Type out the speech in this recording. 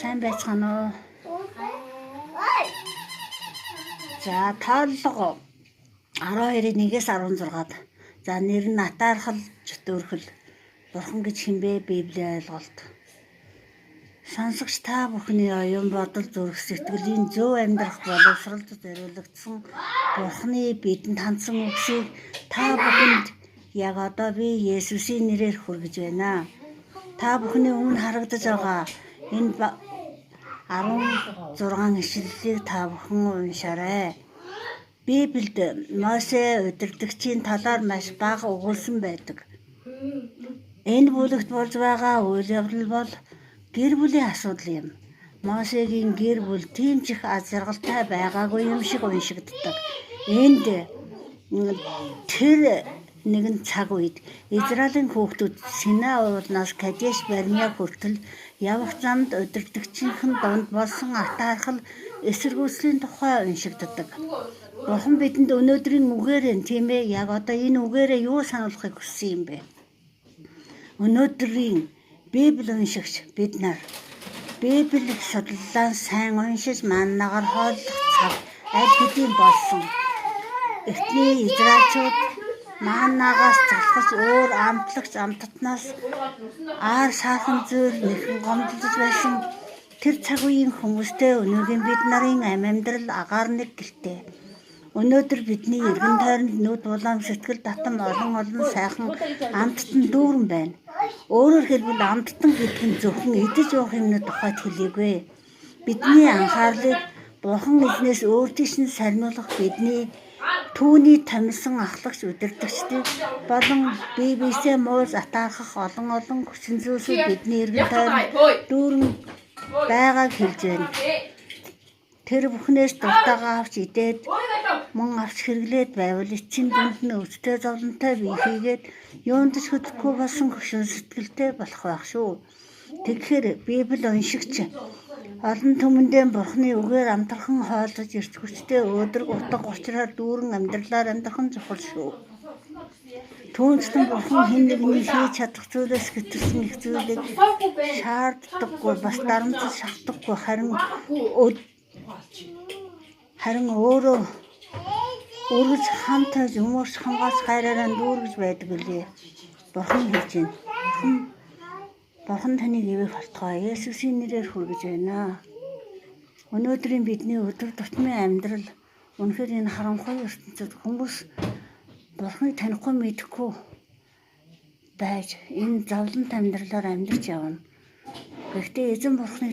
Сайн байцгаана уу? За тооллого 12-1-ээс 16-ад. За нэр нь атаархал чөтөөрхөл. Бурхан гэж хэмбэ Библийн ойлголт. Сонсогч та бүхний оюун бодол зүрх сэтгэлийн зөв амьдрах боловсролд зориулагдсан Бурханы бидэнд хандсан үгсийг та бүхэнд яг одоо би Есүсийн нэрээр хүргэж байна. Та бүхний өмнө харагдаж байгаа энэ 16 ишлэлийг та бүхэн уншаарай. Библиэд Мосе удирдагчийн талаар маш бага өгүүлсэн байдаг. Энэ бүлэгт болж байгаа үйл явдал бол гэр бүлийн асуудал юм. Мосегийн гэр бүл тийм ч их аз жаргалтай байгаагүй юм шиг уншигддаг. Энд тэр нэгэн цаг үед Израилийн хүүхдүүд Синай уулнаас Кадеш Барнея хүртэл явах замд удирдагчийн донд болсон атаархал эсэргүүцлийн тухай уншигддаг. Бурхан бидэнд өнөөдрийн үгээр нь тийм ээ яг одоо энэ үгээрээ юу сануулахыг хүссэн юм бэ? Өнөөдрийн Библи уншигч бид нар Библи судлалаа сайн уншиж маннагаар хооллох цаг аль хэдийн болсон. Эхний израильчууд маннагаас залхаж өөр амтлагч амтатнаас аар саахан зүйл нэхэн гомдлож байсан тэр цаг үеийн хүмүүстэй өнөөгийн бид нарын амьдрал агаар нэг гэлтэй. Өнөөдөр бидний эргэн тойронд нүд улаан сэтгэл татам олон сайхан амттан дүүрэн байна. Өөрөөр хэлбэл амттан гэдэг нь зөвхөн идэж уух юмны тухайд хэлээгүй. Бидний анхаарлыг Бурхан эзнээс өөр тийш нь сарниулах бидний түүний томилсон ахлагч удирдагчдыг болон бибисээ мууз атаархах олон хүчин зүйлсүүд бидний эргэн тойронд дүүрэн байгааг хэлж байна. Тэр бүхнээс дуртайгаа авч идээд мөн авч хэрэглээд байвал эцсийн дүнд нь өвчтөе зовлонтой бие хийгээд юундч хөдлөхгүй болсон хөшин сэтгэлтэй болох байх шүү. Тэгэхээр Библи уншигч олон түмэндээ Бурханы үгээр амтархан хооллож эрч хүчтэй өөдрөг утга учраар дүүрэн амьдралаар амьдрах нь чухал шүү. Түүнчлэн Бурхан хэн нэгний хийж чадах зүйлээс гэтэрсэн их зүйлийг шаарддаггүй бас дарамтж шахдаггүй харин өөрөө үргэлж хамтаа өмөрч хамгаалж хайраараа дүүргэж байдаг үлээ. Бурхан хэлж байна. Бурхан таныг ивэх хортгоо Есүсийн нэрээр хүргэж байна. Өнөөдрийн бидний өдөр тутмын амьдрал үнэхээр энэ харанхуй ертөнцид хүмүүс Бурханыг танихгүй мэдэхгүй байж энэ зовлонт амьдралаар амьдарч явна. Гэхдээ эзэн Бурханыг